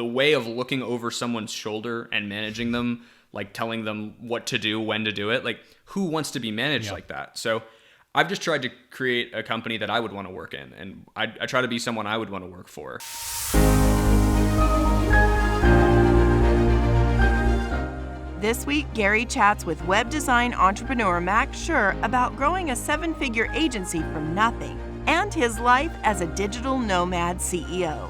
the way of looking over someone's shoulder and managing them, like telling them what to do, when to do it. Like, who wants to be managed like that? So I've just tried to create a company that I would want to work in, and I try to be someone I would want to work for. This week, Gary chats with web design entrepreneur Max Sher about growing a 7-figure agency from nothing and his life as a digital nomad CEO.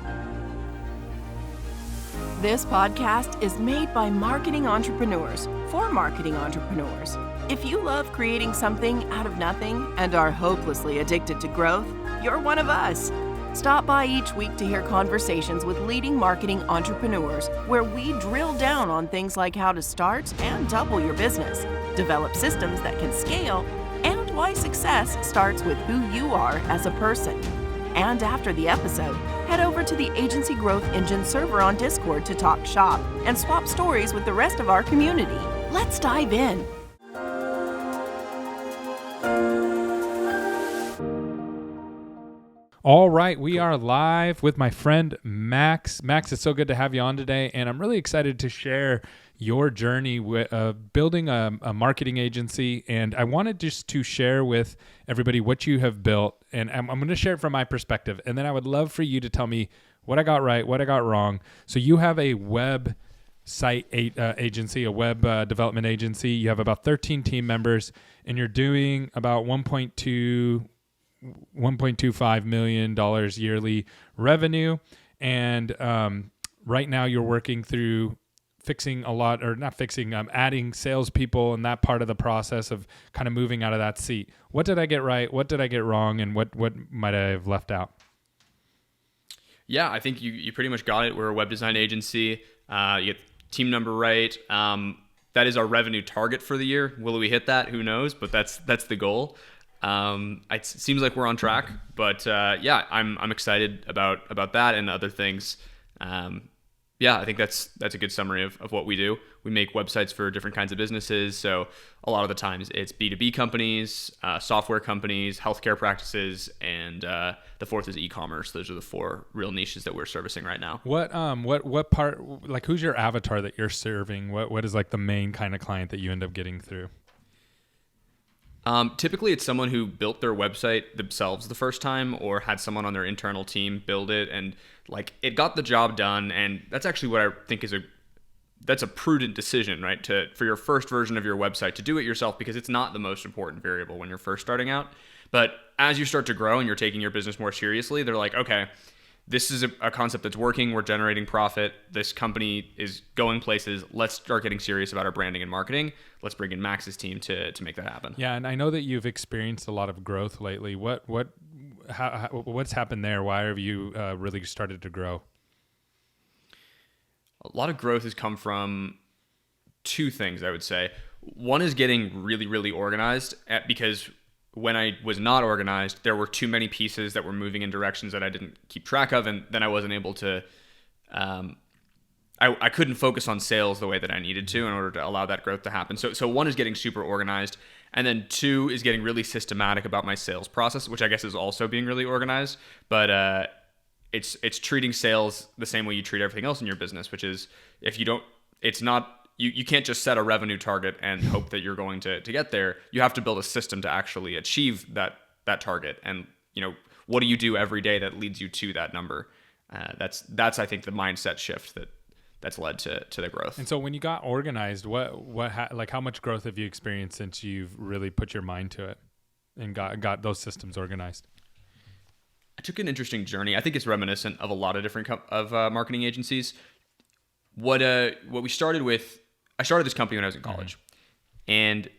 This podcast is made by marketing entrepreneurs for marketing entrepreneurs. If you love creating something out of nothing and are hopelessly addicted to growth, you're one of us. Stop by each week to hear conversations with leading marketing entrepreneurs where we drill down on things like how to start and double your business, develop systems that can scale, and why success starts with who you are as a person. And after the episode, head over to the Agency Growth Engine server on Discord to talk shop and swap stories with the rest of our community. Let's dive in. All right, we are live with my friend Max. Max, it's so good to have you on today, and I'm really excited to share your journey with building a marketing agency. And I wanted just to share with everybody what you have built, and I'm going to share it from my perspective, and then I would love for you to tell me what I got right, what I got wrong. So you have a web site agency, a web development agency. You have about 13 team members, and you're doing about $1.25 million yearly revenue. And right now you're working through adding salespeople and that part of the process of kind of moving out of that seat. What did I get right? What did I get wrong? And what might I have left out? Yeah, I think you pretty much got it. We're a web design agency. You get team number right. That is our revenue target for the year. Will we hit that? Who knows? But that's the goal. It seems like we're on track, but yeah, I'm excited about that and other things. Yeah, I think that's a good summary of what we do. We make websites for different kinds of businesses. So a lot of the times it's B2B companies, software companies, healthcare practices, and the fourth is e-commerce. Those are the 4 real niches that we're servicing right now. What part, like, who's your avatar that you're serving? What is like the main kind of client that you end up getting through? Typically it's someone who built their website themselves the first time or had someone on their internal team build it and like it got the job done. And that's actually what I think that's a prudent decision, right? For your first version of your website to do it yourself, because it's not the most important variable when you're first starting out. But as you start to grow and you're taking your business more seriously, they're like, okay, this is a concept that's working. We're generating profit. This company is going places. Let's start getting serious about our branding and marketing. Let's bring in Max's team to make that happen. Yeah, and I know that you've experienced a lot of growth lately. What's happened there? Why have you really started to grow? A lot of growth has come from 2 things, I would say. One is getting really, really organized because when I was not organized, there were too many pieces that were moving in directions that I didn't keep track of, and then I wasn't able to, I couldn't focus on sales the way that I needed to in order to allow that growth to happen. So 1 is getting super organized, and then 2 is getting really systematic about my sales process, which I guess is also being really organized, but it's treating sales the same way you treat everything else in your business, which is if you don't, it's not, you can't just set a revenue target and hope that you're going to get there. You have to build a system to actually achieve that target. And, what do you do every day that leads you to that number? That's I think the mindset shift that's led to the growth. And so when you got organized, how much growth have you experienced since you've really put your mind to it and got those systems organized? I took an interesting journey. I think it's reminiscent of a lot of different marketing agencies. What we started with, I started this company when I was in college. Mm-hmm. And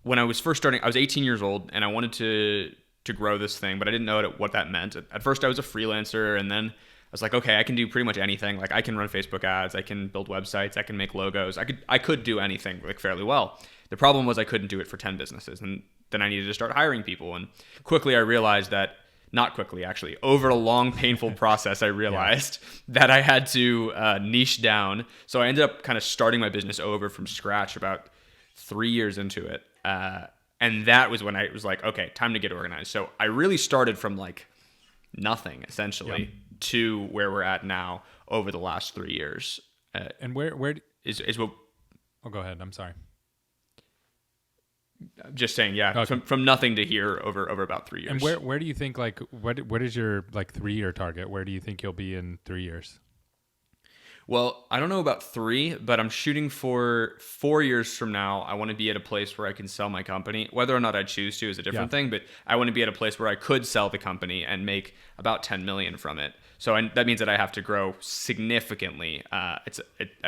when I was first starting, I was 18 years old and I wanted to grow this thing, but I didn't know what that meant. At first I was a freelancer, and then I was like, okay, I can do pretty much anything. Like I can run Facebook ads, I can build websites, I can make logos. I could do anything like fairly well. The problem was I couldn't do it for 10 businesses. And then I needed to start hiring people. And quickly I realized that, not quickly actually, over a long, painful process, I realized that I had to niche down. So I ended up kind of starting my business over from scratch about 3 years into it. And that was when I was like, okay, time to get organized. So I really started from like nothing essentially to where we're at now. over the last 3 years. And where Is what Oh, go ahead. I'm sorry. I'm just saying, yeah, Okay. from nothing to here over about 3 years. And where do you think, like, what is your like 3-year target? Where do you think you'll be in 3 years? Well, I don't know about 3, but I'm shooting for 4 years from now. I want to be at a place where I can sell my company. Whether or not I choose to is a different thing, but I want to be at a place where I could sell the company and make about 10 million from it. So that means that I have to grow significantly. I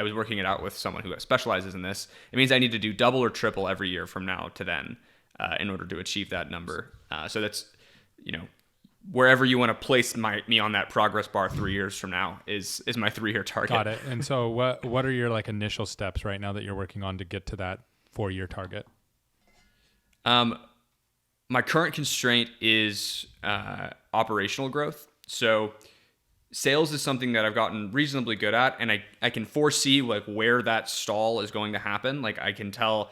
was working it out with someone who specializes in this. It means I need to do double or triple every year from now to then in order to achieve that number. So that's, wherever you want to place me on that progress bar 3 years from now is my 3-year target. Got it. And so what are your like initial steps right now that you're working on to get to that 4-year target? My current constraint is operational growth. So sales is something that I've gotten reasonably good at, and I can foresee like where that stall is going to happen. Like I can tell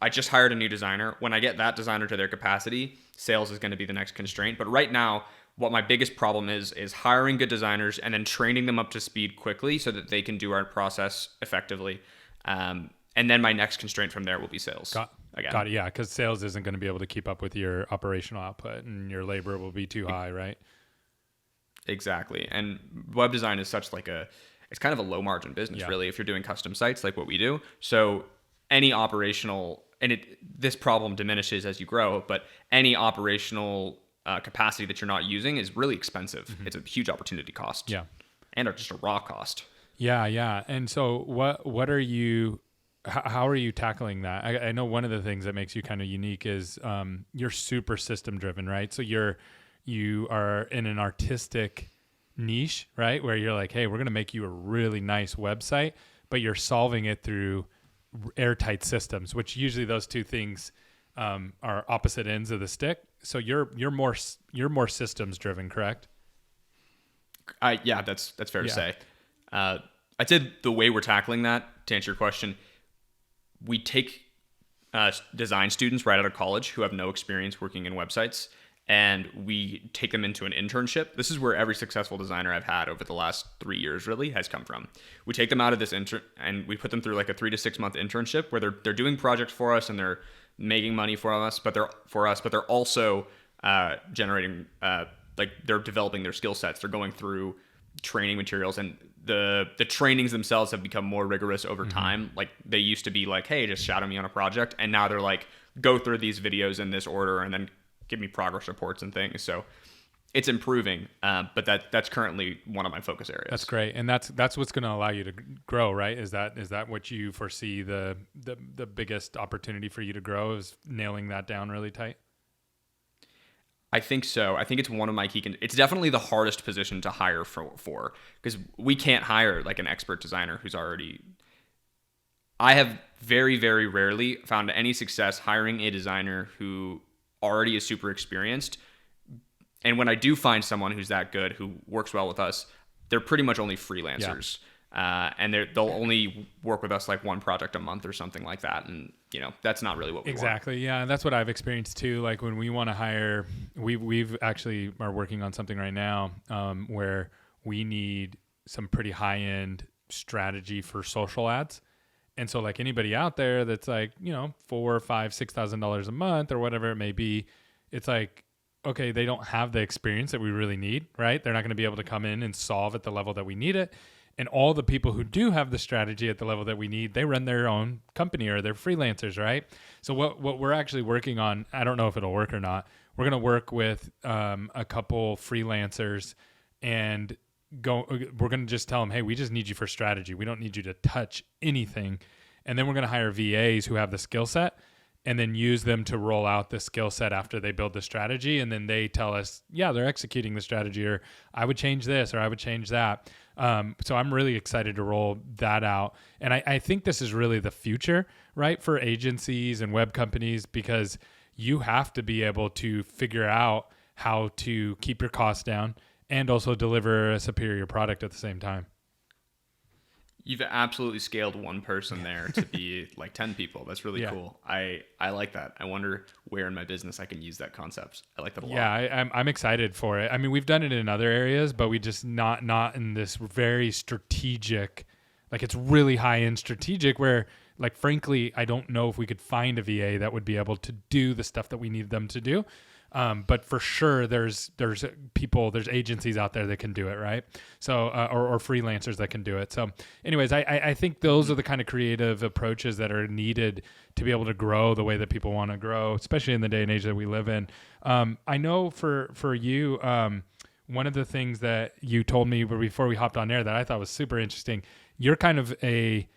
I just hired a new designer. When I get that designer to their capacity, sales is going to be the next constraint. But right now, what my biggest problem is hiring good designers and then training them up to speed quickly so that they can do our process effectively. And then my next constraint from there will be sales. Got it. Yeah, because sales isn't going to be able to keep up with your operational output, and your labor will be too high, right? Exactly. And web design is such like it's kind of a low margin business, really, if you're doing custom sites like what we do. So any operational, and this problem diminishes as you grow, but any operational capacity that you're not using is really expensive. Mm-hmm. It's a huge opportunity cost. Yeah. And just a raw cost. Yeah. And so what are you, how are you tackling that? I know one of the things that makes you kind of unique is you're super system driven, right? So you are in an artistic niche, right? Where you're like, hey, we're going to make you a really nice website, but you're solving it through airtight systems, which usually those two things are opposite ends of the stick. So you're more systems driven, correct? Yeah, that's fair to say. I'd say the way we're tackling that, to answer your question, we take design students right out of college who have no experience working in websites, and we take them into an internship. This is where every successful designer I've had over the last 3 years really has come from. We take them out of this and we put them through like a 3 to 6 month internship where they're doing projects for us and they're making money for us, but they're also generating like they're developing their skill sets. They're going through training materials, and the trainings themselves have become more rigorous over time. Like they used to be like, hey, just shadow me on a project, and now they're like, go through these videos in this order and then give me progress reports and things. So it's improving, but that's currently one of my focus areas. That's great, and that's what's going to allow you to grow, right? Is that what you foresee the biggest opportunity for you to grow, is nailing that down really tight? I think so. I think it's one of my key. It's definitely the hardest position to hire for because we can't hire like an expert designer who's already. I have very, very rarely found any success hiring a designer who already is super experienced. And when I do find someone who's that good, who works well with us, they're pretty much only freelancers. And they'll only work with us like one project a month or something like that. And, that's not really what we want. Exactly. Yeah. And that's what I've experienced too. Like when we want to hire, we've actually are working on something right now where we need some pretty high end strategy for social ads. And so like anybody out there that's like, $4,000, $5,000, $6,000 a month or whatever it may be, it's like, okay, they don't have the experience that we really need, right? They're not going to be able to come in and solve at the level that we need it. And all the people who do have the strategy at the level that we need, they run their own company or they're freelancers, right? So what we're actually working on, I don't know if it'll work or not. We're going to work with a couple freelancers and we're going to just tell them, hey, we just need you for strategy. We don't need you to touch anything. And then we're going to hire VAs who have the skill set and then use them to roll out the skill set after they build the strategy. And then they tell us, yeah, they're executing the strategy, or I would change this, or I would change that. So I'm really excited to roll that out. And I think this is really the future, right, for agencies and web companies, because you have to be able to figure out how to keep your costs down and also deliver a superior product at the same time. You've absolutely scaled one person there to be like 10 people. That's really cool. I like that. I wonder where in my business I can use that concept. I like that a lot. Yeah, I'm excited for it. I mean, we've done it in other areas, but we just not in this very strategic, like it's really high end strategic where, like, frankly, I don't know if we could find a VA that would be able to do the stuff that we need them to do. But for sure, there's agencies out there that can do it, right? So, or freelancers that can do it. So anyways, I think those are the kind of creative approaches that are needed to be able to grow the way that people want to grow, especially in the day and age that we live in. I know for you, one of the things that you told me before we hopped on air that I thought was super interesting, you're kind of a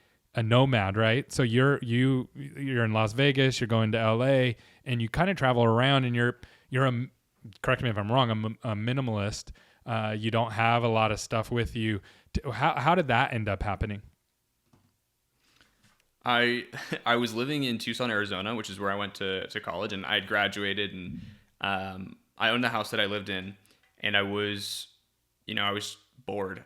nomad, right? So you're in Las Vegas, you're going to LA, and you kind of travel around, and you're correct me if I'm wrong, a minimalist. You don't have a lot of stuff with you. How did that end up happening? I was living in Tucson, Arizona, which is where I went to college, and I had graduated, and I owned the house that I lived in, and I was bored.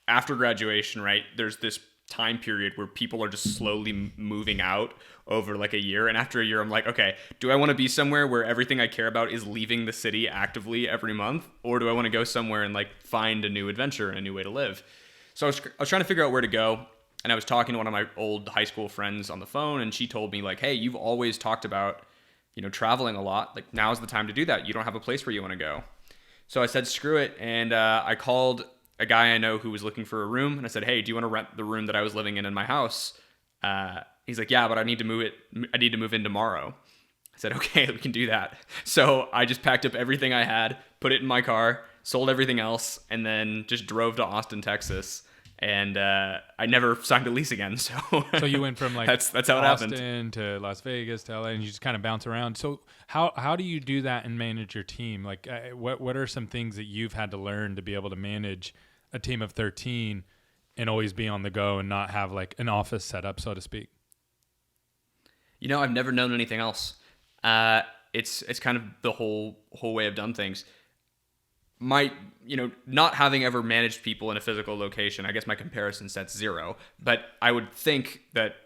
After graduation, right? There's this time period where people are just slowly moving out over like a year, and after a year I'm like, okay, do I want to be somewhere where everything I care about is leaving the city actively every month, or do I want to go somewhere and like find a new adventure and a new way to live? So I was trying to figure out where to go, and I was talking to one of my old high school friends on the phone, and she told me like, hey, you've always talked about traveling a lot, like now's the time to do that. You don't have a place where you want to go. So I said screw it, and I called a guy I know who was looking for a room, and I said, hey, do you want to rent the room that I was living in my house? He's like, yeah, but I need to move in tomorrow. I said, okay, we can do that. So I just packed up everything I had, put it in my car, sold everything else, and then just drove to Austin, Texas. And I never signed a lease again. So you went from like that's how it Austin happened. to Las Vegas to LA, and you just kind of bounce around. So how do you do that and manage your team? Like what are some things that you've had to learn to be able to manage a team of 13 and always be on the go and not have like an office set up, so to speak? I've never known anything else. It's kind of the whole way I've done things. Not having ever managed people in a physical location, I guess my comparison set's 0. But I would think that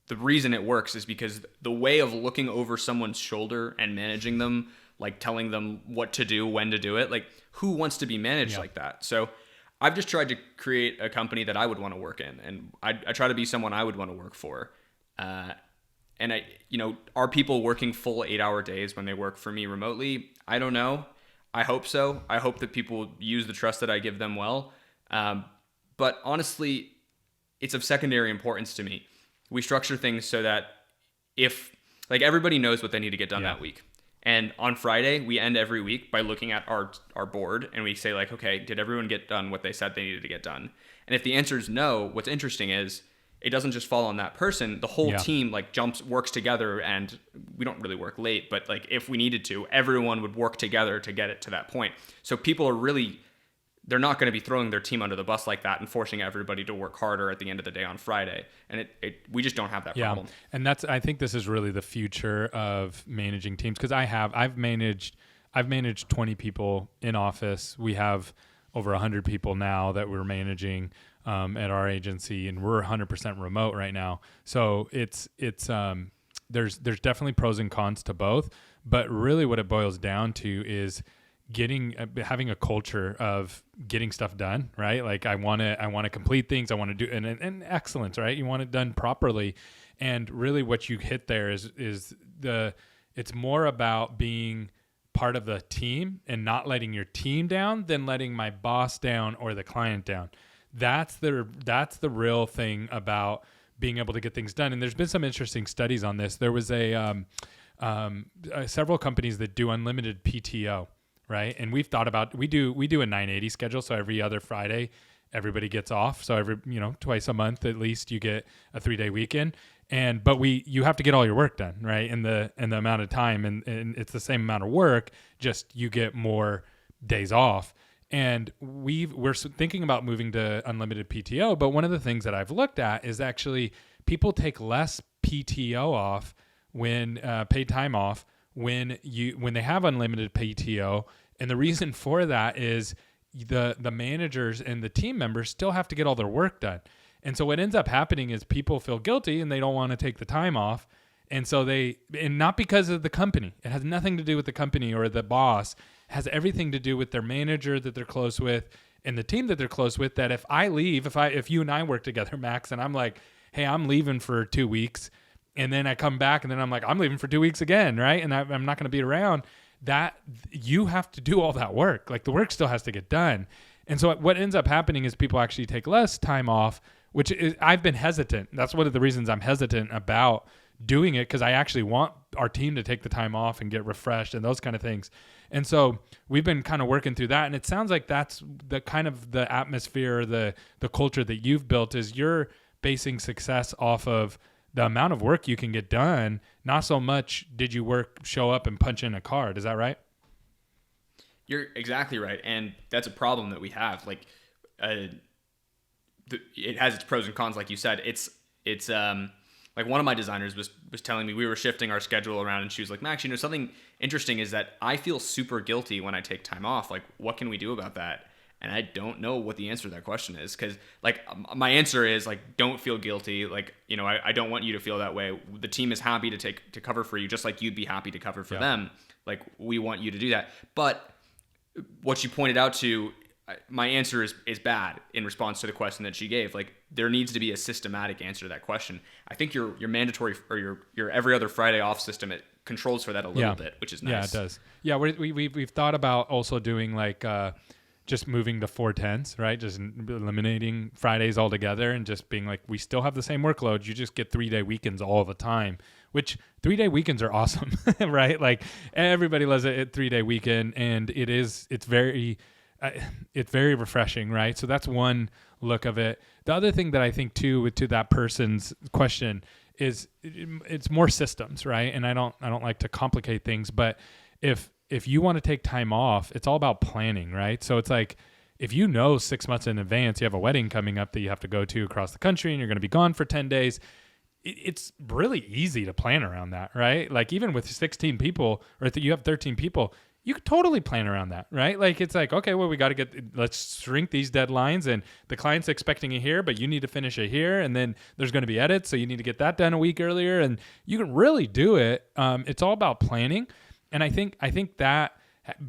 the reason it works is because the way of looking over someone's shoulder and managing them, like telling them what to do, when to do it, like who wants to be managed like that? So I've just tried to create a company that I would want to work in, and I try to be someone I would want to work for. And are people working full 8-hour days when they work for me remotely? I don't know. I hope so. I hope that people use the trust that I give them well. But honestly, it's of secondary importance to me. We structure things so that if everybody knows what they need to get done that week. And on Friday, we end every week by looking at our board, and we say like, okay, did everyone get done what they said they needed to get done? And if the answer is no, what's interesting is it doesn't just fall on that person. The whole team works together, and we don't really work late, but like if we needed to, everyone would work together to get it to that point. So people are they're not going to be throwing their team under the bus like that and forcing everybody to work harder at the end of the day on Friday. And we just don't have that problem. And I think this is really the future of managing teams, because I've managed 20 people in office. We have over 100 people now that we're managing at our agency, and we're 100% remote right now. So there's definitely pros and cons to both, but really what it boils down to is having a culture of getting stuff done, right? Like I want to complete things. I want to do and excellence, right? You want it done properly. And really what you hit there is it's more about being part of the team and not letting your team down than letting my boss down or the client down. That's the real thing about being able to get things done. And there's been some interesting studies on this. There was several companies that do unlimited PTO, right? And we've thought about, we do a 980 schedule. So every other Friday, everybody gets off. So twice a month, at least you get a 3-day weekend. But you have to get all your work done, right? In the amount of time, and it's the same amount of work, just you get more days off. And we're thinking about moving to unlimited PTO. But one of the things that I've looked at is actually people take less PTO off when paid time off when they have unlimited PTO. And the reason for that is the managers and the team members still have to get all their work done. And so what ends up happening is people feel guilty and they don't want to take the time off. And so and not because of the company. It has nothing to do with the company or the boss. It has everything to do with their manager that they're close with and the team that they're close with, that if I leave, if you and I work together, Max, and I'm like, hey, I'm leaving for 2 weeks, and then I come back and then I'm like, I'm leaving for 2 weeks again, right? And I'm not going to be around. That you have to do all that work. Like the work still has to get done. And so what ends up happening is people actually take less time off, which is, I've been hesitant. That's one of the reasons I'm hesitant about doing it, because I actually want our team to take the time off and get refreshed and those kind of things. And so we've been kind of working through that. And it sounds like that's the kind of the atmosphere, the culture that you've built, is you're basing success off of the amount of work you can get done, not so much did you show up and punch in a card. Is that right? You're exactly right. And that's a problem that we have. Like, it has its pros and cons, like you said. It's like one of my designers was telling me, we were shifting our schedule around, and she was like, Max, something interesting is that I feel super guilty when I take time off. Like, what can we do about that? And I don't know what the answer to that question is, because like my answer is like, don't feel guilty. Like, I don't want you to feel that way. The team is happy to cover for you, just like you'd be happy to cover for them. Like, we want you to do that. But what you pointed out to, my answer is bad in response to the question that she gave. Like, there needs to be a systematic answer to that question. I think your mandatory or your every other Friday off system, it controls for that a little bit, which is nice. Yeah, it does. Yeah, we've thought about also doing like just moving to 4/10s, right? Just eliminating Fridays altogether and just being like, we still have the same workload. You just get 3-day weekends all the time, which 3-day weekends are awesome, right? Like everybody loves a 3-day weekend, and it's very refreshing, right? So that's one look of it. The other thing that I think too, to that person's question, is it's more systems, right? And I don't like to complicate things, but if you want to take time off, it's all about planning, right? So it's like, if 6 months in advance, you have a wedding coming up that you have to go to across the country and you're going to be gone for 10 days, it's really easy to plan around that, right? Like even with 16 people, or if you have 13 people, you could totally plan around that, right? Like it's like, okay, well, let's shrink these deadlines, and the client's expecting it here, but you need to finish it here. And then there's going to be edits, so you need to get that done a week earlier, and you can really do it. It's all about planning. And I think that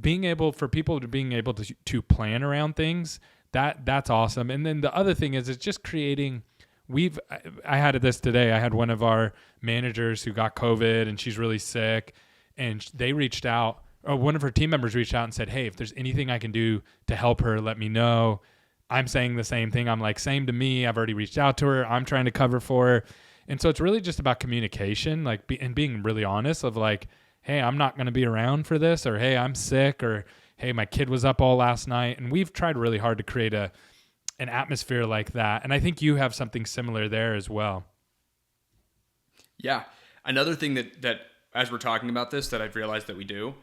being able to plan around things, that's awesome. And then the other thing is, it's just creating. I had this today. I had one of our managers who got COVID, and she's really sick, and they reached out. Or one of her team members reached out and said, hey, if there's anything I can do to help her, let me know. I'm saying the same thing. I'm like, same to me. I've already reached out to her. I'm trying to cover for her. And so it's really just about communication, like and being really honest of like, hey, I'm not going to be around for this, or hey, I'm sick, or hey, my kid was up all last night. And we've tried really hard to create an atmosphere like that. And I think you have something similar there as well. Yeah. Another thing that as we're talking about this, that I've realized that we do,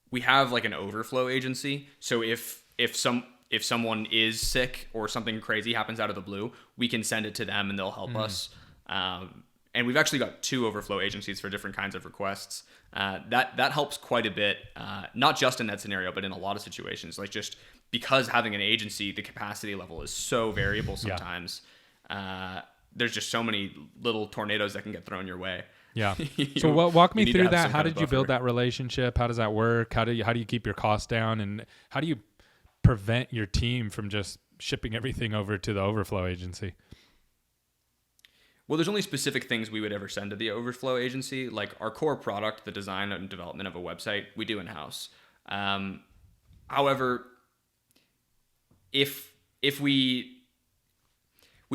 we have like an overflow agency. So if someone is sick or something crazy happens out of the blue, we can send it to them and they'll help us. And we've actually got 2 overflow agencies for different kinds of requests. That helps quite a bit, not just in that scenario, but in a lot of situations. Like just because having an agency, the capacity level is so variable sometimes. There's just so many little tornadoes that can get thrown your way. Yeah. So walk me through that. How did you build that relationship? How does that work? How do you keep your costs down? And how do you prevent your team from just shipping everything over to the overflow agency? Well, there's only specific things we would ever send to the overflow agency. Like our core product, the design and development of a website, we do in-house. However, if we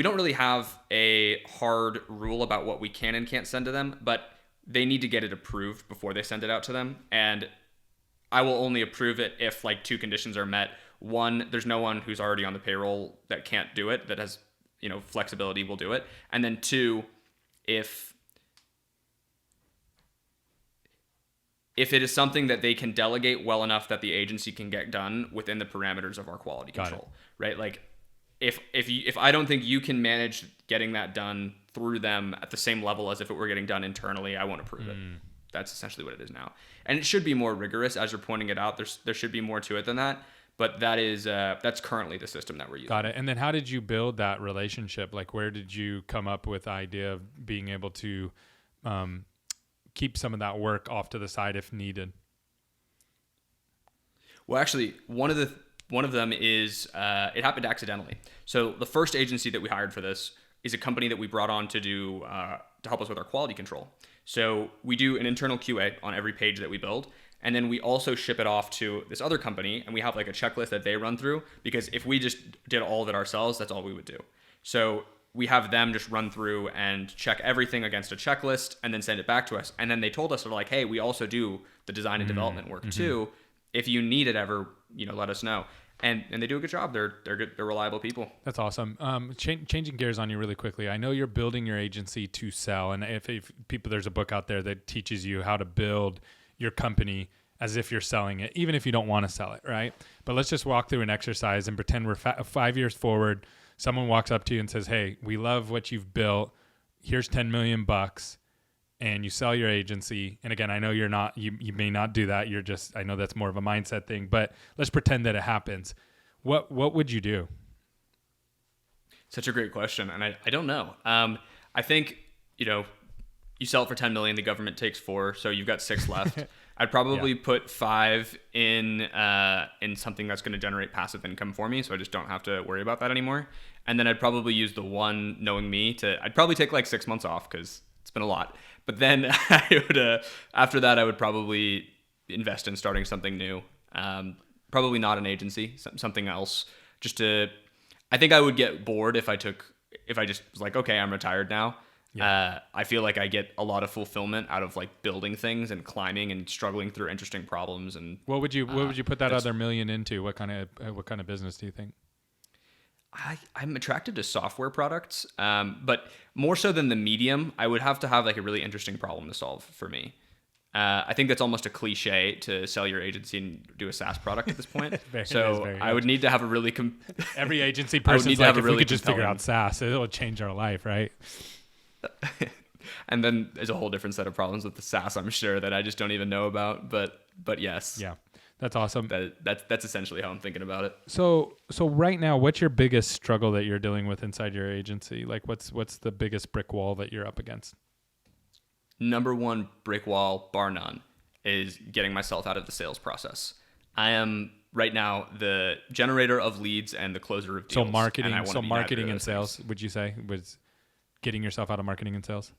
don't really have a hard rule about what we can and can't send to them, but they need to get it approved before they send it out to them. And I will only approve it if like 2 conditions are met. 1, there's no one who's already on the payroll that can't do it, that has flexibility, will do it. And then 2, if it is something that they can delegate well enough that the agency can get done within the parameters of our quality control, right? Like if I don't think you can manage getting that done through them at the same level as if it were getting done internally, I won't approve it. That's essentially what it is now. And it should be more rigorous, as you're pointing it out. There should be more to it than that. But that's currently the system that we're using. Got it. And then how did you build that relationship? Like, where did you come up with the idea of being able to keep some of that work off to the side if needed? Well, actually, one of them is it happened accidentally. So the first agency that we hired for this is a company that we brought on to help us with our quality control. So we do an internal QA on every page that we build, and then we also ship it off to this other company, and we have like a checklist that they run through, because if we just did all of it ourselves, that's all we would do. So we have them just run through and check everything against a checklist and then send it back to us. And then they told us, they're like, hey, we also do the design and development work too. If you need it ever, let us know. And they do a good job. They're good. They're reliable people. That's awesome. Changing gears on you really quickly. I know you're building your agency to sell, and if people, there's a book out there that teaches you how to build your company as if you're selling it, even if you don't want to sell it, right? But let's just walk through an exercise and pretend we're 5 years forward. Someone walks up to you and says, "Hey, we love what you've built. Here's $10 million." And you sell your agency. And again, I know you're not, you may not do that. I know that's more of a mindset thing, but let's pretend that it happens. What would you do? Such a great question. And I don't know. I think, you sell it for 10 million, the government takes 4. So you've got 6 left. I'd probably put 5 in something that's going to generate passive income for me. So I just don't have to worry about that anymore. And then I'd probably use the 1, knowing me, I'd probably take like 6 months off, because it's been a lot. But then I would, after that, I would probably invest in starting something new. Probably not an agency, something else. I think I would get bored if I just was like, okay, I'm retired now. Yeah. I feel like I get a lot of fulfillment out of like building things and climbing and struggling through interesting problems. And what would you put that other $1 million into? What kind of business do you think? I'm attracted to software products, but more so than the medium, I would have to have like a really interesting problem to solve for me. I think that's almost a cliche to sell your agency and do a SaaS product at this point. I would need to have a really every agency person's like, if we could just figure out SaaS, it'll change our life, right? And then there's a whole different set of problems with the SaaS, I'm sure, that I just don't even know about. But yes. Yeah. That's awesome. That's essentially how I'm thinking about it. So right now, what's your biggest struggle that you're dealing with inside your agency? Like, what's the biggest brick wall that you're up against? Number one brick wall, bar none, is getting myself out of the sales process. I am right now the generator of leads and the closer of deals. So marketing and sales, would you say, was getting yourself out of marketing and sales?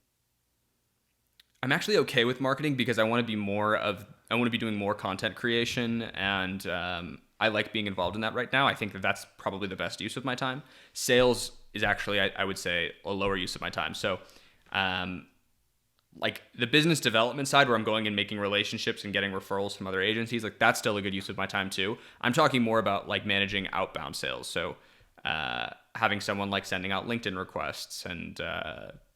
I'm actually okay with marketing because I want to be doing more content creation, and I like being involved in that right now. I think that's probably the best use of my time. Sales is actually, I would say, a lower use of my time. So like the business development side, where I'm going and making relationships and getting referrals from other agencies, like that's still a good use of my time too. I'm talking more about like managing outbound sales. So having someone like sending out LinkedIn requests and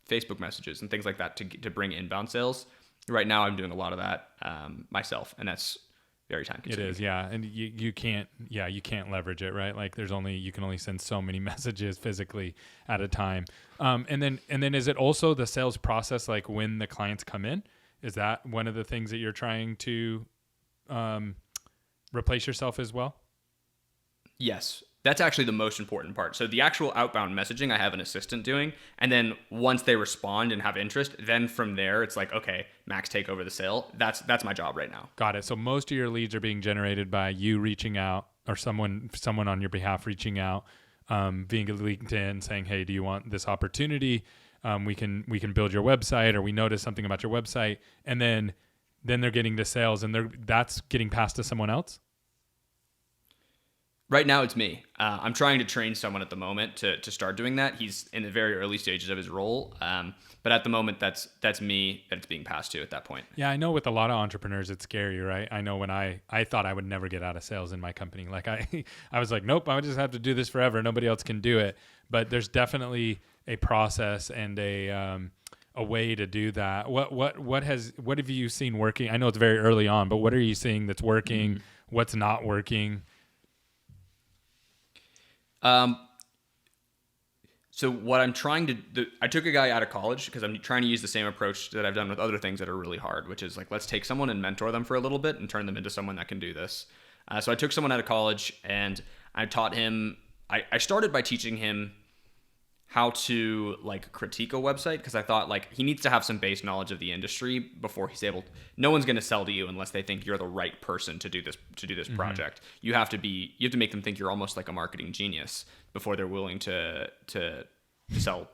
Facebook messages and things like that to bring inbound sales. Right now, I'm doing a lot of that myself, and that's very time consuming. It is, yeah, and you can't leverage it, right? Like you can only send so many messages physically at a time. And then is it also the sales process, like when the clients come in? Is that one of the things that you're trying to replace yourself as well? Yes. That's actually the most important part. So the actual outbound messaging, I have an assistant doing. And then once they respond and have interest, then from there, it's like, okay, Max, take over the sale. That's my job right now. Got it. So most of your leads are being generated by you reaching out, or someone on your behalf reaching out, via LinkedIn saying, hey, do you want this opportunity? We can build your website, or we notice something about your website. And then they're getting to sales, and that's getting passed to someone else? Right now, it's me. I'm trying to train someone at the moment to start doing that. He's in the very early stages of his role. But at the moment, that's me that it's being passed to at that point. Yeah, I know with a lot of entrepreneurs, it's scary, right? I know when I thought I would never get out of sales in my company. Like I was like, nope, I would just have to do this forever. Nobody else can do it. But there's definitely a process and a way to do that. What have you seen working? I know it's very early on, but what are you seeing that's working? Mm-hmm. What's not working? So what I'm trying to do, I took a guy out of college because I'm trying to use the same approach that I've done with other things that are really hard, which is like, let's take someone and mentor them for a little bit and turn them into someone that can do this. So I took someone out of college and I taught him. I started by teaching him how to like critique a website, because I thought like he needs to have some base knowledge of the industry before he's able. No one's going to sell to you unless they think you're the right person to do this project. You have to make them think you're almost like a marketing genius before they're willing to sell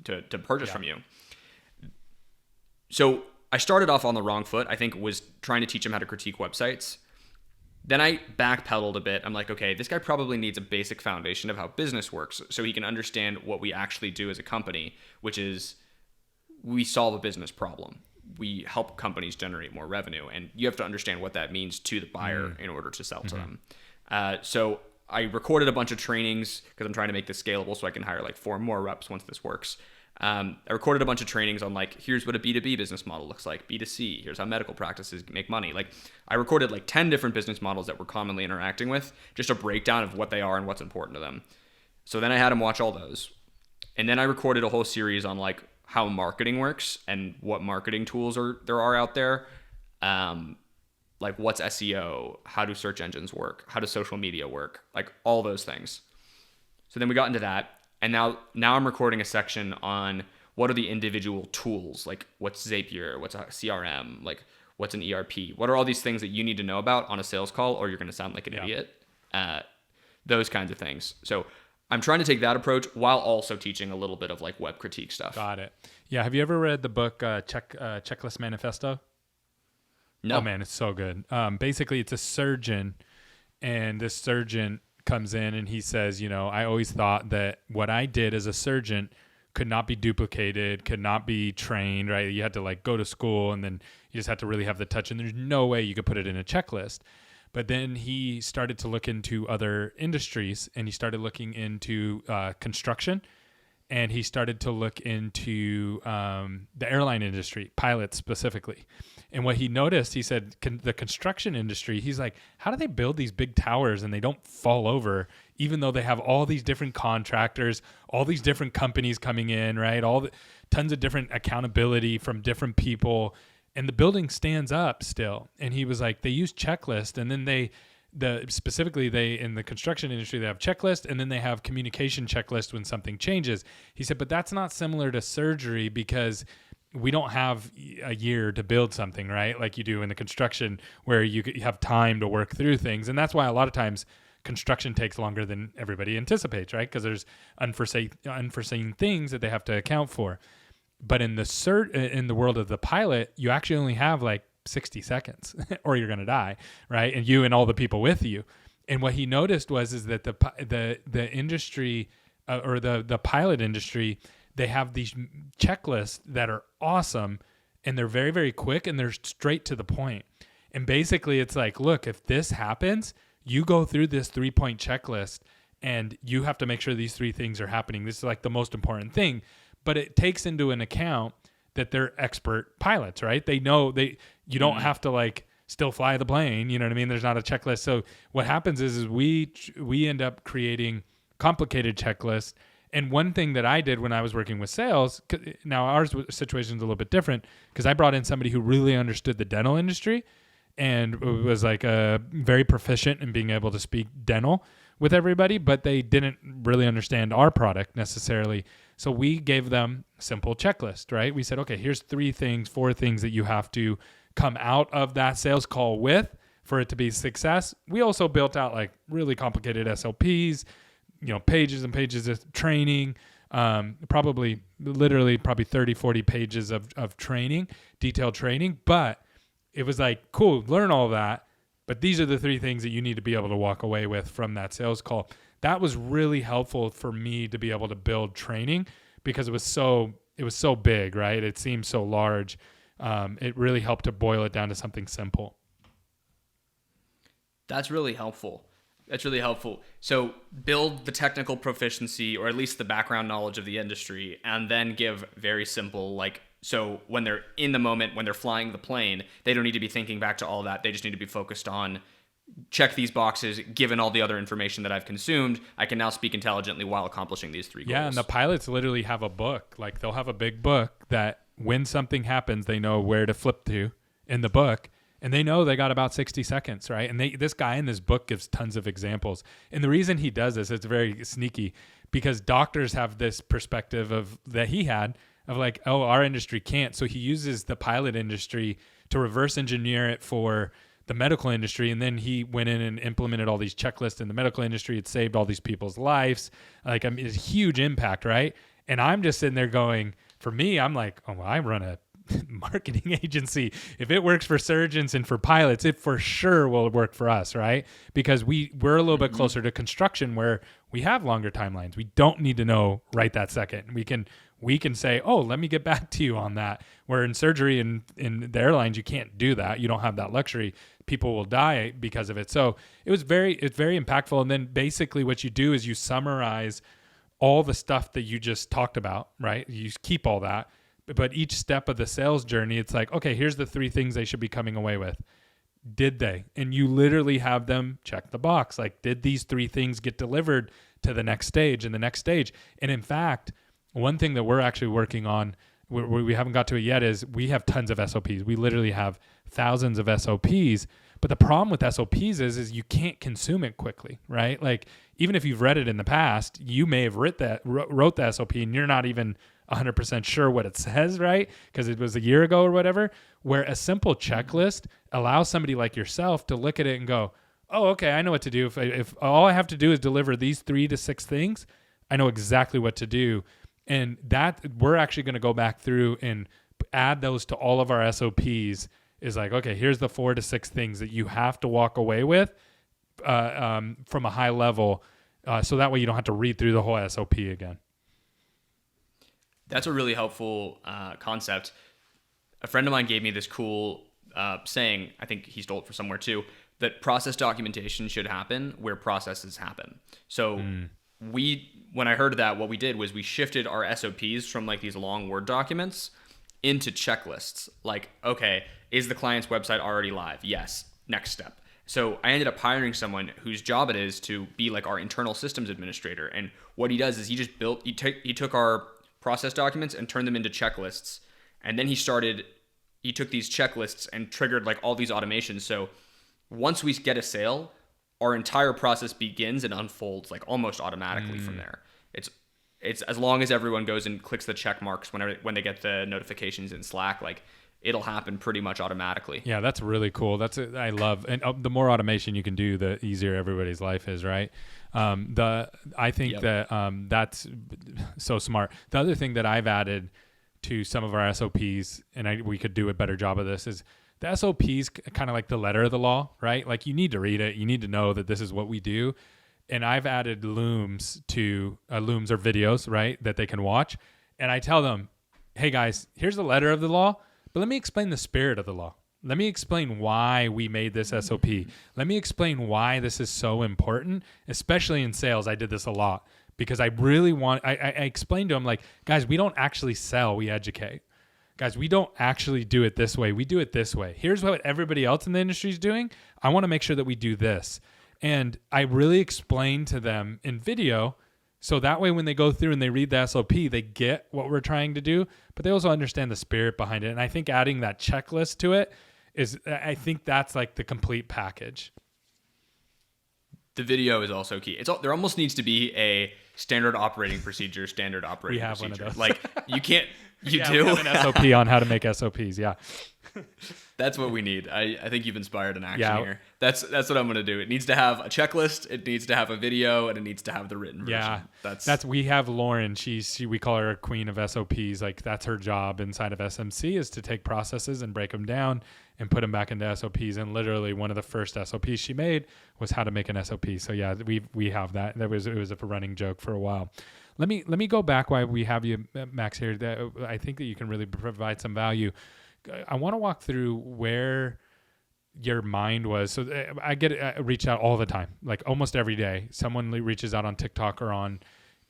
to purchase from you. So I started off on the wrong foot. I think was trying to teach him how to critique websites. Then I backpedaled a bit. I'm like, okay, this guy probably needs a basic foundation of how business works so he can understand what we actually do as a company, which is we solve a business problem. We help companies generate more revenue, and you have to understand what that means to the buyer in order to sell to them. So I recorded a bunch of trainings because I'm trying to make this scalable so I can hire like 4 more reps once this works. I recorded a bunch of trainings on like, here's what a B2B business model looks like, B2C, here's how medical practices make money. Like I recorded like 10 different business models that we're commonly interacting with, just a breakdown of what they are and what's important to them. So then I had him watch all those. And then I recorded a whole series on like how marketing works and what marketing tools there are out there. Like what's SEO, how do search engines work, how does social media work, like all those things. So then we got into that. And now I'm recording a section on what are the individual tools, like what's Zapier, what's a CRM, like what's an ERP, what are all these things that you need to know about on a sales call or you're going to sound like an idiot, those kinds of things. So I'm trying to take that approach while also teaching a little bit of like web critique stuff. Got it. Yeah. Have you ever read the book Checklist Manifesto? No. Oh man, it's so good. Basically, it's a surgeon, and this surgeon comes in and he says, I always thought that what I did as a surgeon could not be duplicated, could not be trained, right? You had to like go to school and then you just had to really have the touch, and there's no way you could put it in a checklist. But then he started to look into other industries, and he started looking into construction, and he started to look into the airline industry, pilots specifically. And what he noticed, he said, the construction industry, he's like, how do they build these big towers and they don't fall over, even though they have all these different contractors, all these different companies coming in, right? Tons of different accountability from different people, and the building stands up still. And he was like, they use checklist, and then specifically in the construction industry, they have checklist, and then they have communication checklist when something changes. He said, but that's not similar to surgery, because we don't have a year to build something, right? Like you do in the construction, where you have time to work through things. And that's why a lot of times construction takes longer than everybody anticipates, right? Because there's unforeseen things that they have to account for. But in the world of the pilot, you actually only have like 60 seconds or you're going to die, right? And you and all the people with you. And what he noticed is that the industry or the pilot industry, they have these checklists that are awesome, and they're very, very quick, and they're straight to the point. And basically it's like, look, if this happens, you go through this 3-point checklist and you have to make sure these 3 things are happening. This is like the most important thing, but it takes into an account that they're expert pilots, right? They know you don't have to like still fly the plane. You know what I mean? There's not a checklist. So what happens is we end up creating complicated checklists. And one thing that I did when I was working with sales, now our situation is a little bit different, because I brought in somebody who really understood the dental industry and was like very proficient in being able to speak dental with everybody, but they didn't really understand our product necessarily. So we gave them a simple checklist, right? We said, okay, here's 3 things, 4 things that you have to come out of that sales call with for it to be a success. We also built out like really complicated SLPs, pages and pages of training, probably 30, 40 pages of training, detailed training. But it was like, cool, learn all that. But these are the 3 things that you need to be able to walk away with from that sales call. That was really helpful for me to be able to build training, because it was so big, right? It seemed so large. It really helped to boil it down to something simple. That's really helpful. So build the technical proficiency, or at least the background knowledge of the industry, and then give very simple, so when they're in the moment, when they're flying the plane, they don't need to be thinking back to all that. They just need to be focused on check these boxes. Given all the other information that I've consumed, I can now speak intelligently while accomplishing these 3 goals. Yeah, and the pilots literally have a book. Like they'll have a big book that when something happens, they know where to flip to in the book. and they know they got about 60 seconds, right? And this guy in this book gives tons of examples. And the reason he does this, it's very sneaky, because doctors have this perspective that he had of like, oh, our industry can't. So he uses the pilot industry to reverse engineer it for the medical industry. And then he went in and implemented all these checklists in the medical industry. It saved all these people's lives. Like, I mean, it's a huge impact, right? And I'm just sitting there going, for me, I'm like, oh, well, I run a marketing agency. If it works for surgeons and for pilots, it for sure will work for us, right? Because we're a little bit closer to construction, where we have longer timelines. We don't need to know right that second. We can say, oh, let me get back to you on that. Where in surgery and in the airlines, you can't do that. You don't have that luxury. People will die because of it. So it's very impactful. And then basically what you do is you summarize all the stuff that you just talked about, right? You keep all that. But each step of the sales journey, it's like, okay, here's the 3 things they should be coming away with. Did they? And you literally have them check the box. Like, did these 3 things get delivered to the next stage and the next stage? And in fact, one thing that we're actually working on, we haven't got to it yet, is we have tons of SOPs. We literally have thousands of SOPs. But the problem with SOPs is you can't consume it quickly, right? Like, even if you've read it in the past, you may have wrote the SOP and you're not even 100% sure what it says, right? Because it was a year ago or whatever, where a simple checklist allows somebody like yourself to look at it and go, oh, okay, I know what to do. If all I have to do is deliver these 3 to 6 things, I know exactly what to do. And that we're actually going to go back through and add those to all of our SOPs. Is like, okay, here's the 4 to 6 things that you have to walk away with from a high level. So that way you don't have to read through the whole SOP again. That's a really helpful concept. A friend of mine gave me this cool saying, I think he stole it from somewhere too, that process documentation should happen where processes happen. So when I heard that, what we did was we shifted our SOPs from like these long Word documents into checklists. Like, okay, is the client's website already live? Yes. Next step. So I ended up hiring someone whose job it is to be like our internal systems administrator. And what he does is he took our process documents and turned them into checklists. And then he took these checklists and triggered like all these automations. So once we get a sale, our entire process begins and unfolds like almost automatically from there. It's as long as everyone goes and clicks the check marks when they get the notifications in Slack, like it'll happen pretty much automatically. Yeah, that's really cool. I love, and the more automation you can do, the easier everybody's life is, right? I think that that's so smart. The other thing that I've added to some of our SOPs, and we could do a better job of this, is the SOPs kind of like the letter of the law, right? Like you need to read it. You need to know that this is what we do. And I've added looms or videos, right, that they can watch. And I tell them, hey guys, here's the letter of the law, but let me explain the spirit of the law. Let me explain why we made this SOP. Let me explain why this is so important, especially in sales. I did this a lot because I really I explained to them, like, guys, we don't actually sell, we educate. Guys, we don't actually do it this way. We do it this way. Here's what everybody else in the industry is doing. I want to make sure that we do this. And I really explain to them in video, so that way when they go through and they read the SOP, they get what we're trying to do, but they also understand the spirit behind it. And I think adding that checklist to it I think that's like the complete package. The video is also key. There almost needs to be a standard operating procedure. We have one of those. Like you can't. You yeah, do we have an SOP on how to make SOPs. Yeah. That's what we need. I think you've inspired an action here. That's what I'm going to do. It needs to have a checklist, it needs to have a video, and it needs to have the written version. Yeah. We have Lauren. We call her a queen of SOPs. Like that's her job inside of SMC is to take processes and break them down and put them back into SOPs. And literally one of the first SOPs she made was how to make an SOP. So yeah, we have that. It was a running joke for a while. Let me go back while we have you, Max, here. I think that you can really provide some value. I want to walk through where your mind was. So I reach out all the time, like almost every day. Someone reaches out on TikTok or on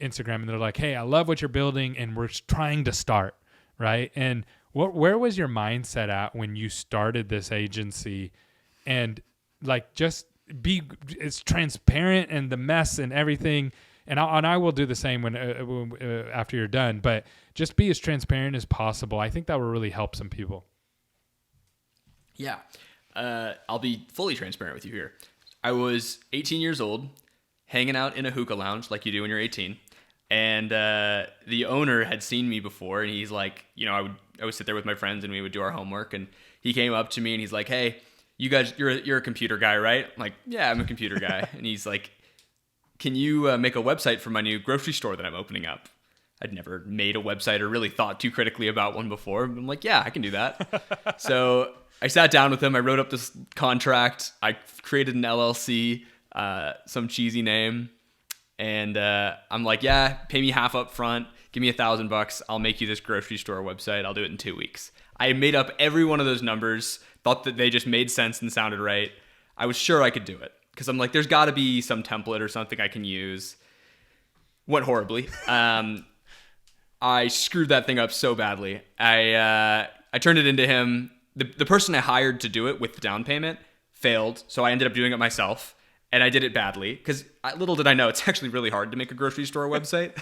Instagram and they're like, hey, I love what you're building and we're trying to start, right? And where was your mindset at when you started this agency? And like just it's transparent and the mess and everything. And I will do the same when after you're done, but just be as transparent as possible. I think that will really help some people. Yeah. I'll be fully transparent with you here. I was 18 years old, hanging out in a hookah lounge like you do when you're 18. And the owner had seen me before, and he's like, I would sit there with my friends and we would do our homework. And he came up to me and he's like, "Hey, you guys, you're a computer guy, right?" I'm like, "Yeah, I'm a computer guy." And he's like, "Can you make a website for my new grocery store that I'm opening up?" I'd never made a website or really thought too critically about one before. I'm like, "Yeah, I can do that." So I sat down with him. I wrote up this contract. I created an LLC, some cheesy name. And I'm like, "Yeah, pay me half up front. Give me $1,000. I'll make you this grocery store website. I'll do it in 2 weeks." I made up every one of those numbers, thought that they just made sense and sounded right. I was sure I could do it because I'm like, there's got to be some template or something I can use. Went horribly. I screwed that thing up so badly. I turned it into him. The person I hired to do it with the down payment failed, so I ended up doing it myself. And I did it badly because little did I know it's actually really hard to make a grocery store website.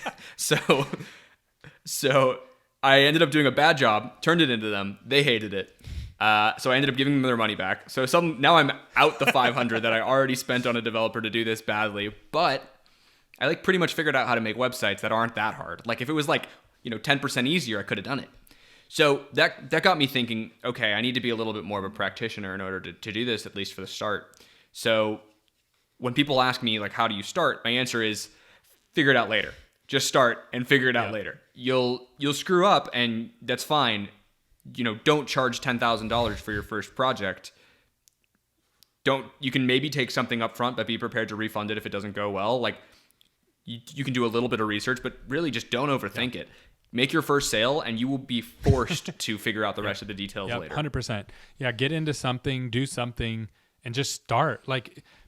So I ended up doing a bad job, turned it into them. They hated it. So I ended up giving them their money back. So now I'm out the $500 that I already spent on a developer to do this badly. But I pretty much figured out how to make websites that aren't that hard. If it was 10% easier, I could have done it. So that got me thinking, okay, I need to be a little bit more of a practitioner in order to do this, at least for the start. So when people ask me how do you start, my answer is figure it out later. Just start and figure it out later. You'll screw up and that's fine. Don't charge $10,000 for your first project. You can maybe take something up front, but be prepared to refund it if it doesn't go well. You can do a little bit of research, but really just don't overthink it. Make your first sale and you will be forced to figure out the rest of the details later. 100%. Yeah. Get into something, do something, and just start.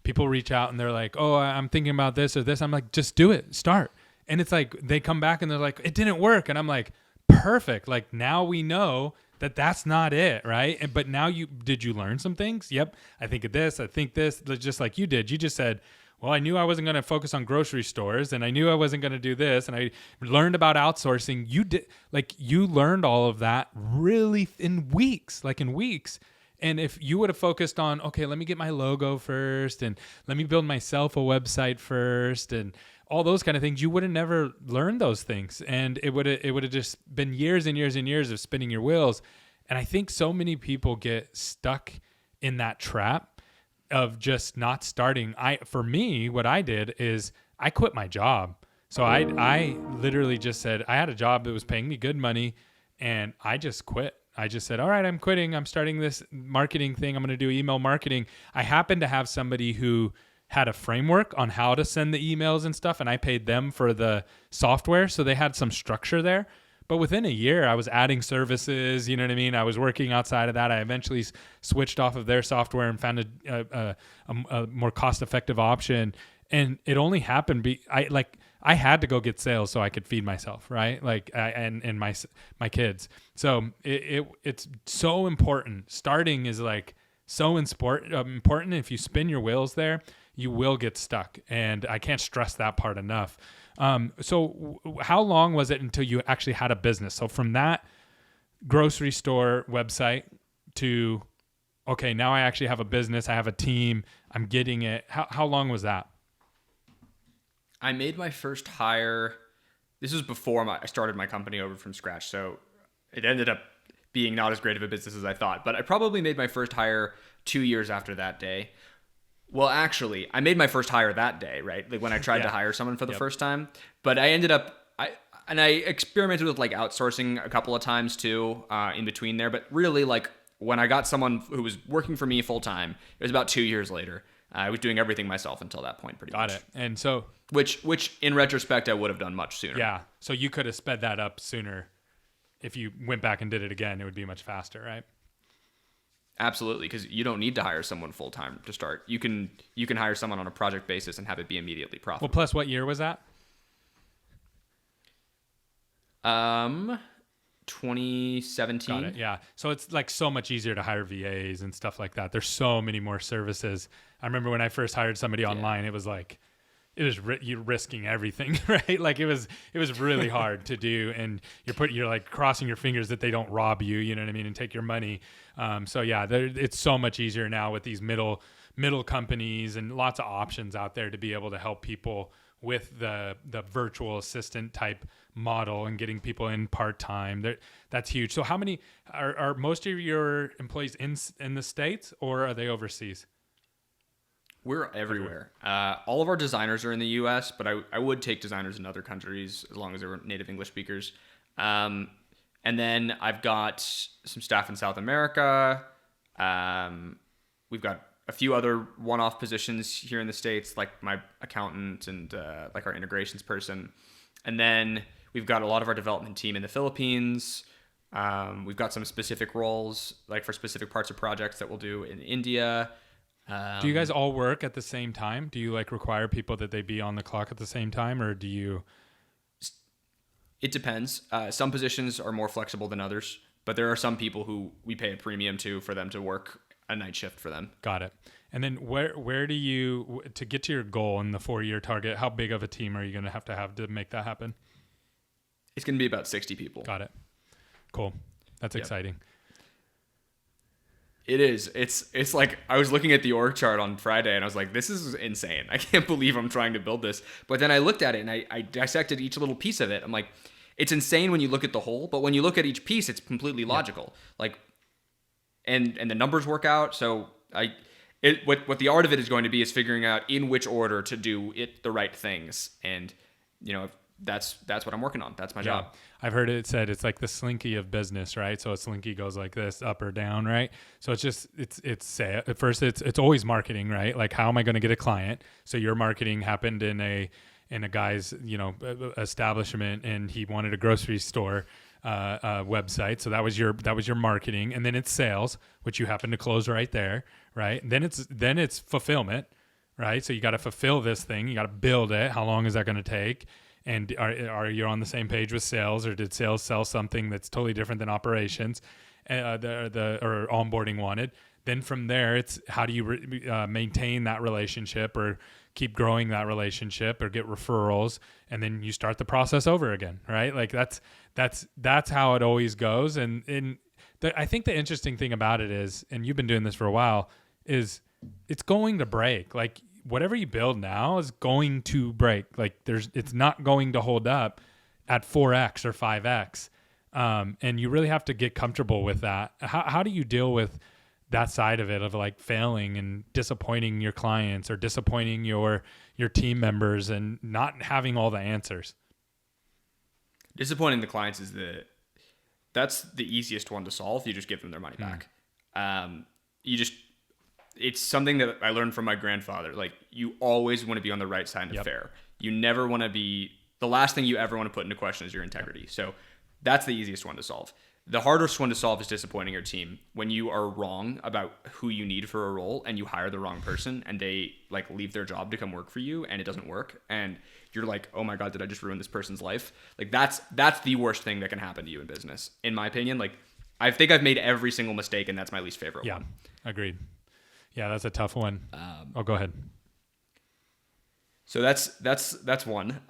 People reach out and they're like, "Oh, I'm thinking about this or this." I'm like, "Just do it. Start." And it's they come back and they're like, "It didn't work." And I'm like, "Perfect. Now we know that that's not it." Right. But now did you learn some things? Yep. I think of this. I think this, just like you did. You just said, "Well, I knew I wasn't going to focus on grocery stores and I knew I wasn't going to do this." And I learned about outsourcing. You did you learned all of that really in weeks. And if you would have focused on, okay, let me get my logo first and let me build myself a website first and all those kind of things, you would have never learned those things. And it would have just been years and years and years of spinning your wheels. And I think so many people get stuck in that trap of just not starting. For me, what I did is I quit my job. So I literally just said, I had a job that was paying me good money and I just quit. I just said, all right, I'm quitting. I'm starting this marketing thing. I'm going to do email marketing. I happened to have somebody who had a framework on how to send the emails and stuff, and I paid them for the software. So they had some structure there. But within a year, I was adding services. You know what I mean? I was working outside of that. I eventually switched off of their software and found a more cost-effective option. And it only happened. I had to go get sales so I could feed myself, right? And my kids. So it's so important. Starting is so important. If you spin your wheels there, you will get stuck. And I can't stress that part enough. So how long was it until you actually had a business? So from that grocery store website to, okay, now I actually have a business. I have a team. I'm getting it. How long was that? I made my first hire. This was before I started my company over from scratch. So it ended up being not as great of a business as I thought. But I probably made my first hire 2 years after that day. Well, actually, I made my first hire that day, right? When I tried to hire someone for the first time. But I ended up, I experimented with outsourcing a couple of times too, in between there. But really, when I got someone who was working for me full time, it was about 2 years later. I was doing everything myself until that point, pretty much. Got it. And so, which in retrospect, I would have done much sooner. Yeah. So you could have sped that up sooner. If you went back and did it again, it would be much faster, right? Absolutely, because you don't need to hire someone full time to start. You can hire someone on a project basis and have it be immediately profitable. Well, plus what year was that? 2017. Got it. Yeah. So it's so much easier to hire VAs and stuff like that. There's so many more services. I remember when I first hired somebody online, it was you're risking everything, right? Like it was really hard to do, and you're like crossing your fingers that they don't rob you, you know what I mean, and take your money. So yeah, it's so much easier now with these middle companies and lots of options out there to be able to help people with the virtual assistant type model and getting people in part-time. That's huge. So how many are most of your employees in the States, or are they overseas? We're everywhere. All of our designers are in the U.S., but I would take designers in other countries as long as they were native English speakers. And then I've got some staff in South America. We've got a few other one-off positions here in the States, like my accountant and like our integrations person. And then we've got a lot of our development team in the Philippines. We've got some specific roles, like for specific parts of projects that we'll do in India. Do you guys all work at the same time? Do you like require people that they be on the clock at the same time, or do you? It depends. Some positions are more flexible than others, but there are some people who we pay a premium to for them to work a night shift for them. Got it. And then where do you, to get to your goal in the 4-year target, how big of a team are you going to have to make that happen? It's going to be about 60 people. Got it. Cool. That's exciting. It is. It's like I was looking at the org chart on Friday and I was like, this is insane. I can't believe I'm trying to build this. But then I looked at it and I dissected each little piece of it. I'm like, it's insane when you look at the whole, but when you look at each piece, it's completely logical. Like, and the numbers work out. So what the art of it is going to be is figuring out in which order to do the right things. And, that's what I'm working on. That's my job. I've heard it said it's like the slinky of business, right? So a slinky goes like this, up or down, right? So at first it's always marketing, right? Like, how am I going to get a client? So your marketing happened in a guy's, establishment, and he wanted a grocery store website. So that was your marketing. And then it's sales, which you happen to close right there, right? And then it's fulfillment, right? So you got to fulfill this thing. You got to build it. How long is that going to take? And are you on the same page with sales, or did sales sell something that's totally different than operations, or onboarding wanted? Then from there, it's how do you maintain that relationship or keep growing that relationship or get referrals, and then you start the process over again, right? Like that's how it always goes. And I think the interesting thing about it is, and you've been doing this for a while, is it's going to break. Like, whatever you build now is going to break. Like, it's not going to hold up at 4x or 5x. And you really have to get comfortable with that. How do you deal with that side of it, of like failing and disappointing your clients or disappointing your team members and not having all the answers? Disappointing the clients that's the easiest one to solve. You just give them their money back. It's something that I learned from my grandfather. Like, you always want to be on the right side of fair. You never want to be, the last thing you ever want to put into question is your integrity. So that's the easiest one to solve. The hardest one to solve is disappointing your team. When you are wrong about who you need for a role and you hire the wrong person and they like leave their job to come work for you and it doesn't work and you're like, oh my God, did I just ruin this person's life? Like, that's the worst thing that can happen to you in business, in my opinion. Like, I think I've made every single mistake, and that's my least favorite one. Yeah, agreed. Yeah, that's a tough one. Go ahead. So that's one.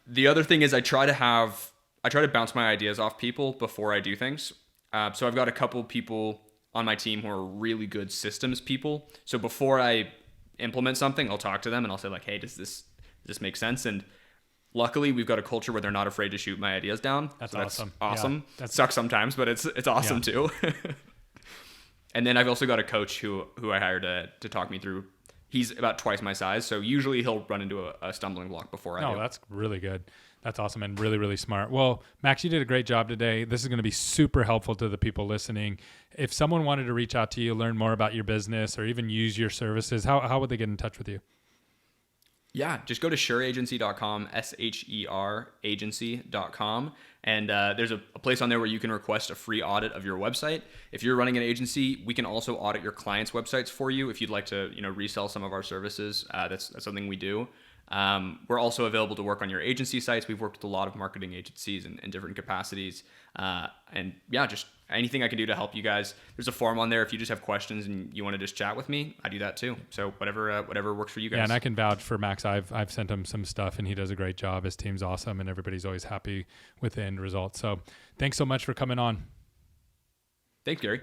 The other thing is I try to bounce my ideas off people before I do things. So I've got a couple people on my team who are really good systems people. So before I implement something, I'll talk to them and I'll say like, hey, does this make sense? And luckily we've got a culture where they're not afraid to shoot my ideas down. That's awesome. Yeah, that sucks sometimes, but it's awesome too. And then I've also got a coach who I hired to talk me through. He's about twice my size, so usually he'll run into a stumbling block before I do. Oh, that's really good. That's awesome and really, really smart. Well, Max, you did a great job today. This is going to be super helpful to the people listening. If someone wanted to reach out to you, learn more about your business, or even use your services, how would they get in touch with you? Yeah, just go to sheragency.com, SHER agency.com. And there's a place on there where you can request a free audit of your website. If you're running an agency, we can also audit your clients' websites for you if you'd like to, resell some of our services. That's something we do. We're also available to work on your agency sites. We've worked with a lot of marketing agencies in different capacities. And yeah, just anything I can do to help you guys. There's a form on there. If you just have questions and you want to just chat with me, I do that too. So whatever works for you guys. Yeah, and I can vouch for Max. I've sent him some stuff and he does a great job. His team's awesome and everybody's always happy with the end result. So thanks so much for coming on. Thanks, Gary.